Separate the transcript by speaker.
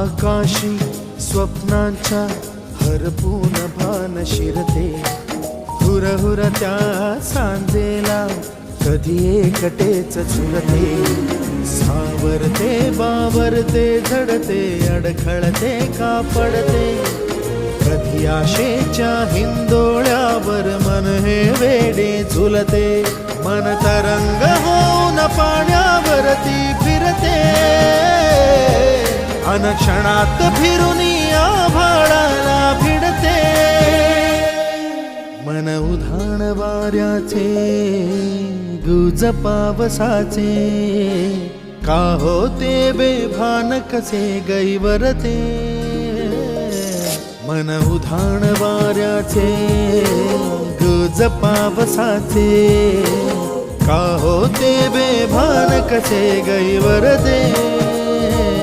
Speaker 1: आकाशी स्वप्नांच्या हरपून भान शिरते, हुरहुर त्या सांजेला कधी एकटेच झुलते, सावरते बावरते झडते अडखळते का पडते, कधी आशेच्या हिंदोळ्यावर मन हे वेडे झुलते, मन तरंग होऊन पाण्यावरती फिरते, अनक्षणात फिरून आभाळाला भिडते, मन उधाण वाऱ्याचे गुज पावसाचे, का होते बेभान कसे गैवरते, मन उधाण वाऱ्याचे गुज पावसाचे, का होते बेभान कसे गैवरते.